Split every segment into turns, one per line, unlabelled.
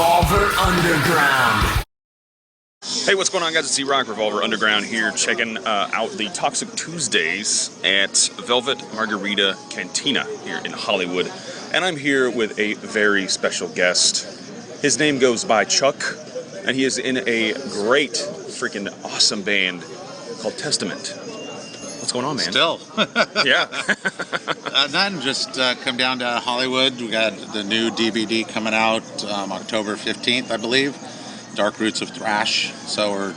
Revolver Underground.
Hey, what's going on, guys? It's EROCK, Revolver Underground here, checking out the Toxic Tuesdays at Velvet Margarita Cantina here in Hollywood. And I'm here with a very special guest. His name goes by Chuck, and he is in a great, freaking awesome band called Testament. What's going on, man?
Still.
Yeah.
Nothing, just come down to Hollywood. We got the new DVD coming out October 15th, I believe. Dark Roots of Thrash. So we're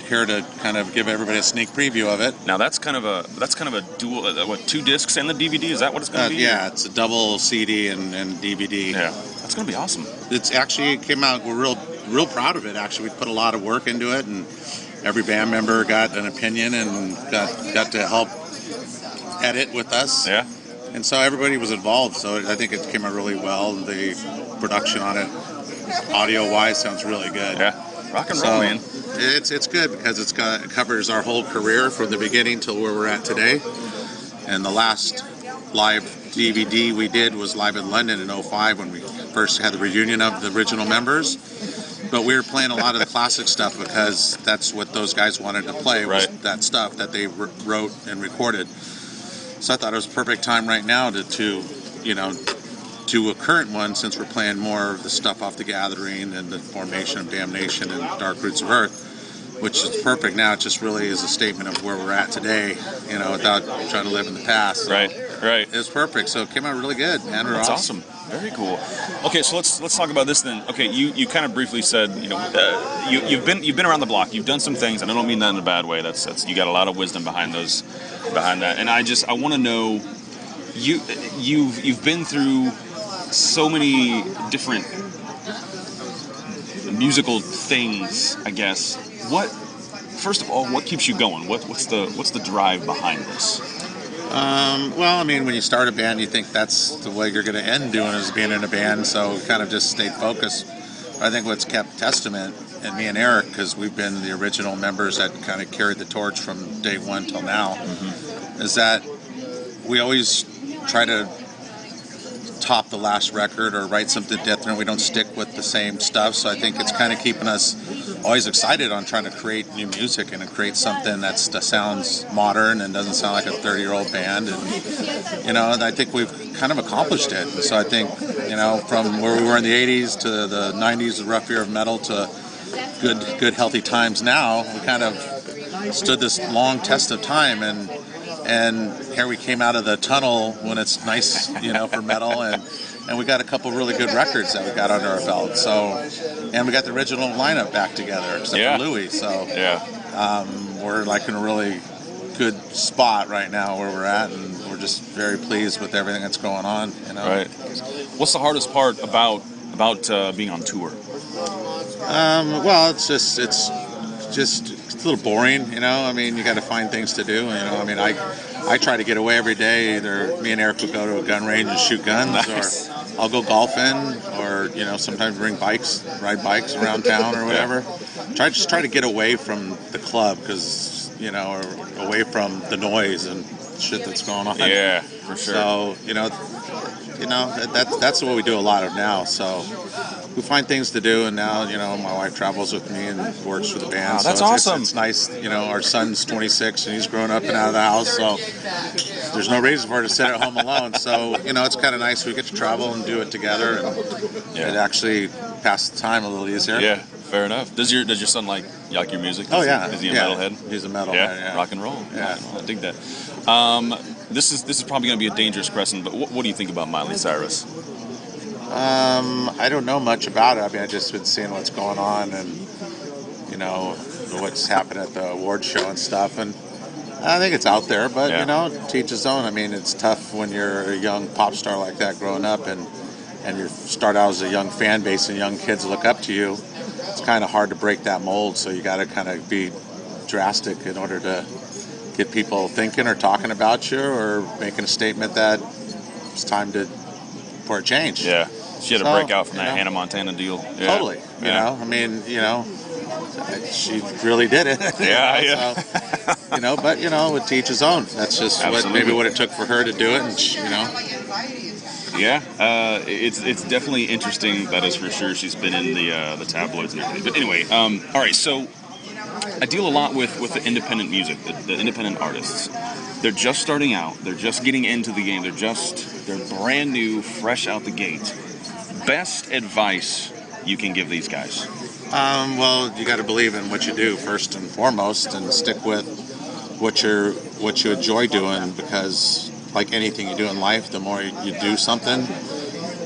here to kind of give everybody a sneak preview of it.
Now that's kind of a dual, what, 2 discs and the DVD? Is that what it's going to be?
Yeah, it's a double CD and DVD.
Yeah, that's going to be awesome.
It's actually came out. We're real proud of it. Actually, we put a lot of work into it, and every band member got an opinion and got to help edit with us.
Yeah.
And so everybody was involved. So I think it came out really well. The production on it, audio-wise, sounds really good.
Yeah. Rock and roll, man.
It's good because it covers our whole career from the beginning till where we're at today. And the last live DVD we did was live in London in 2005 when we first had the reunion of the original members. But we were playing a lot of the classic stuff because that's what those guys wanted to play, was that stuff that they wrote and recorded. So I thought it was a perfect time right now to do a current one, since we're playing more of the stuff off The Gathering and the Formation of Damnation and Dark Roots of Earth, which is perfect now. It just really is a statement of where we're at today, without trying to live in the past. So
right.
It's perfect. So it came out really good, man.
That's awesome. Very cool. Okay, so let's talk about this then. Okay, you kind of briefly said, you've been around the block. You've done some things, and I don't mean that in a bad way. That's you got a lot of wisdom behind that. And I want to know, you've been through so many different musical things, I guess. First of all, what keeps you going? What's the drive behind this?
Well, I mean, when you start a band, you think that's the way you're going to end doing, is being in a band. So we kind of just stayed focused. I think what's kept Testament, and me and Eric, because we've been the original members that kind of carried the torch from day one till now, is that we always try to top the last record or write something different. We don't stick with the same stuff. So I think it's kind of keeping us always excited on trying to create new music and to create something that sounds modern and doesn't sound like a 30-year-old band. And I think we've kind of accomplished it. And so I think, from where we were in the 80s to the 90s, the rough year of metal, to good healthy times now, we kind of stood this long test of time, and here we came out of the tunnel when it's nice, for metal, and we got a couple really good records that we got under our belt. So, and we got the original lineup back together, except for Louis. So, we're like in a really good spot right now where we're at, and we're just very pleased with everything that's going on.
Right. What's the hardest part about being on tour?
Well, it's just a little boring, I mean, you got to find things to do. I mean, I try to get away every day. Either me and Eric would go to a gun range and shoot guns, or I'll go golfing, or sometimes ride bikes around town or whatever. Try to get away from the club, because or away from the noise and shit that's going on.
Yeah, for sure.
So that's what we do a lot of now. So we find things to do, and now my wife travels with me and works for the band.
Wow, that's
so
awesome.
It's nice. Our son's 26 and he's grown up and out of the house, so there's no reason for her to sit at home alone. So it's kind of nice. We get to travel and do it together, and it actually passes the time a little easier.
Yeah, fair enough. Does your son like your music?
Oh yeah.
Is he a metalhead?
He's a metalhead.
Yeah, rock and roll.
Yeah,
I dig that. This is probably going to be a dangerous question, but what do you think about Miley Cyrus?
I don't know much about it. I mean, I've just been seeing what's going on, and what's happened at the award show and stuff, and I think it's out there, but to each his own. I mean, it's tough when you're a young pop star like that growing up, and you start out as a young fan base and young kids look up to you. It's kind of hard to break that mold, so you got to kind of be drastic in order to get people thinking or talking about you, or making a statement that it's time for a change.
Yeah. She had to break out from that Hannah Montana deal. Yeah.
Totally. I mean, she really did it.
Yeah.
So, but with each his own. That's just maybe what it took for her to do it, and
Yeah, it's definitely interesting. That is for sure. She's been in the tabloids and everything. But anyway, all right. So I deal a lot with the independent music, the independent artists. They're just starting out. They're just getting into the game. They're brand new, fresh out the gate. Best advice you can give these guys?
Well, you got to believe in what you do first and foremost, and stick with what you enjoy doing, because like anything you do in life, the more you do something,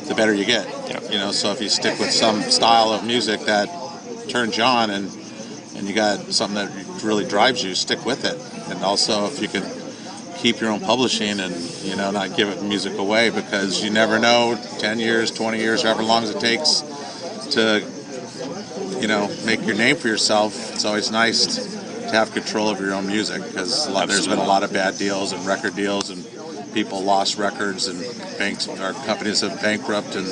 the better you get.
Yep.
You know, so if you stick with some style of music that turns you on, and you got something that really drives you, stick with it. And also, if you could keep your own publishing and, you know, not give it music away, because you never know, 10 years, 20 years, however long it takes to, you know, make your name for yourself. It's always nice to have control of your own music, because there's been a lot of bad deals and record deals, and people lost records, and banks or companies have bankrupt, and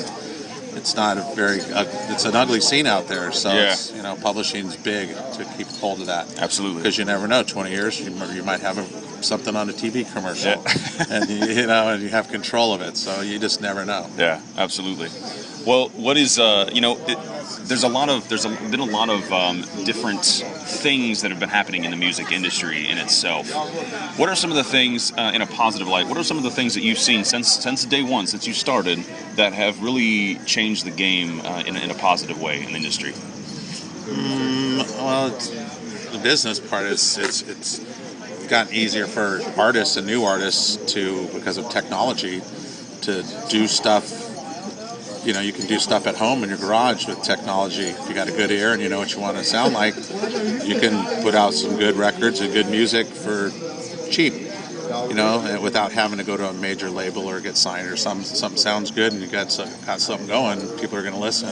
it's not a very it's an ugly scene out there. So it's, you know, publishing's big to keep hold of that.
Absolutely.
Because you never know, 20 years you might have something on a TV commercial, and you know, and you have control of it. So you just never know.
Yeah, absolutely. Well, what is you know, there's been a lot of different things that have been happening in the music industry in itself. What are some of the things in a positive light? What are some of the things that you've seen since day one, since you started, that have really changed the game in a positive way in the industry?
Well, the business part is it's gotten easier for artists and new artists to, because of technology, to do stuff. You know, you can do stuff at home in your garage with technology. If you got a good ear and you know what you want to sound like, you can put out some good records and good music for cheap, you know, and without having to go to a major label or get signed, or something sounds good and you got something going, people are going to listen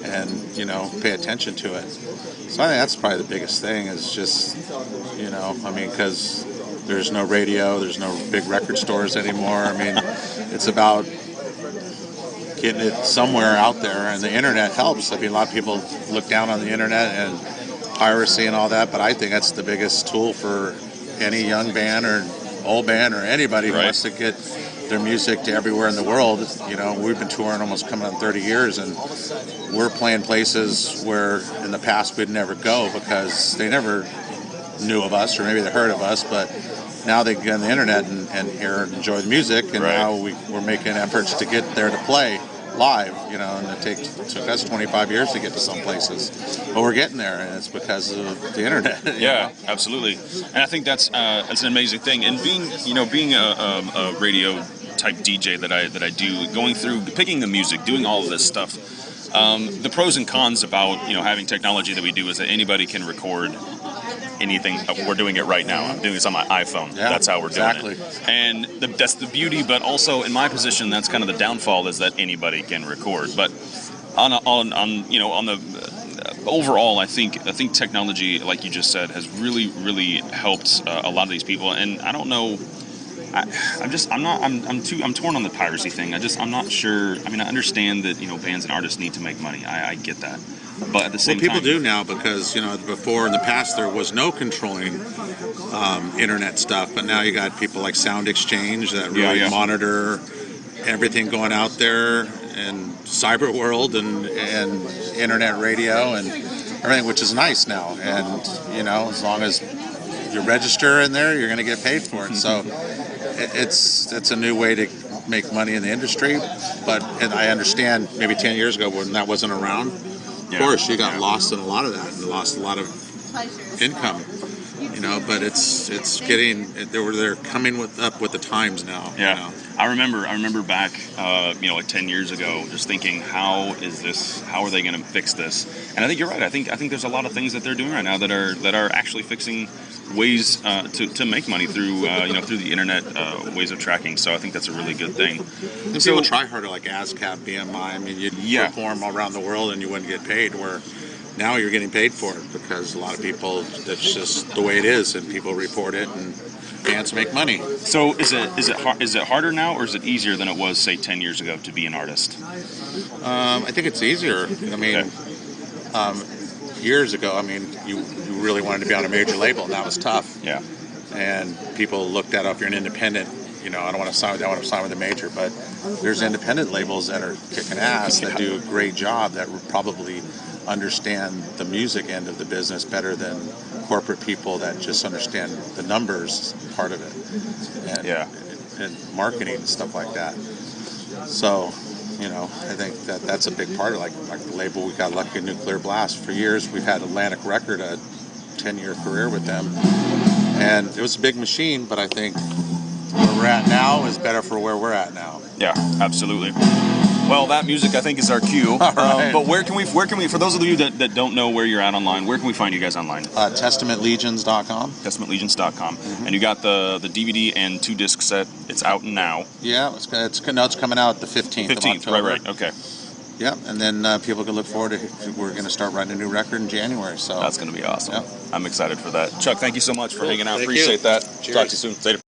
and you know, pay attention to it. So I think that's probably the biggest thing, is just, you know, I mean, because there's no radio, there's no big record stores anymore. I mean, it's about getting it somewhere out there, and the internet helps. I mean, a lot of people look down on the internet and piracy and all that, but I think that's the biggest tool for any young band or old band or anybody who wants to get their music to everywhere in the world. You know, we've been touring almost coming on 30 years, and we're playing places where in the past we'd never go because they never knew of us, or maybe they heard of us, but now they can get on the internet and hear and enjoy the music, and now we're making efforts to get there to play live, you know, and it took us 25 years to get to some places, but we're getting there, and it's because of the internet.
Yeah, absolutely. And I think that's an amazing thing. And being a radio type DJ that I do, going through picking the music, doing all of this stuff, the pros and cons about, you know, having technology that we do is that anybody can record anything. We're doing it right now. I'm doing this on my iPhone.
Yeah,
that's how we're doing it. And that's the beauty, but also in my position, that's kind of the downfall, is that anybody can record. But on the overall, I think technology, like you just said, has really helped a lot of these people. And I don't know. I'm torn on the piracy thing. I'm not sure. I mean, I understand that, you know, bands and artists need to make money. I get that. But at the same time,
people do now, because, you know, before in the past there was no controlling internet stuff, but now you got people like Sound Exchange that really monitor everything going out there, and cyber world and internet radio and everything, which is nice now. And, you know, as long as you register in there, you're going to get paid for it. So it's a new way to make money in the industry. And I understand maybe 10 years ago when that wasn't around, of course, you got lost in a lot of that and lost a lot of income, you know. But it's getting, they're coming up with the times now.
Yeah,
you know?
I remember back, you know, like 10 years ago, just thinking, how are they going to fix this? And I think you're right. I think there's a lot of things that they're doing right now that are actually fixing ways to make money through through the internet, ways of tracking. So I think that's a really good thing.
And people try harder, like ASCAP, BMI. I mean, you'd perform all around the world and you wouldn't get paid. Where now you're getting paid for it, because a lot of people, that's just the way it is, and people report it, and bands make money.
So is it harder now, or is it easier than it was, say, 10 years ago to be an artist?
I think it's easier. I mean, years ago, I mean, you really wanted to be on a major label, and that was tough.
Yeah.
And people looked at, if you're an independent, you know, I don't want to sign with a major, but there's independent labels that are kicking ass that do a great job that probably understand the music end of the business better than corporate people that just understand the numbers part of it, and marketing and stuff like that. So, you know, I think that's a big part of like the label. We got lucky at Nuclear Blast for years. We've had Atlantic Record, a 10-year career with them, and it was a big machine. But I think where we're at now is better for where we're at now.
Yeah, absolutely. Well, that music I think is our cue.
Right.
But where can we? For those of you that don't know where you're at online, where can we find you guys online?
TestamentLegions.com.
TestamentLegions.com. And you got the DVD and 2-disc set. It's out now.
Yeah, it's coming out the 15th.
15th,
of October.
right. Okay.
Yeah, and then people can look forward to. We're going to start writing a new record in January. So
That's going to be awesome.
Yep.
I'm excited for that. Chuck, thank you so much for hanging out.
Thank
Appreciate
you.
that.
Cheers.
Talk to you soon. Later.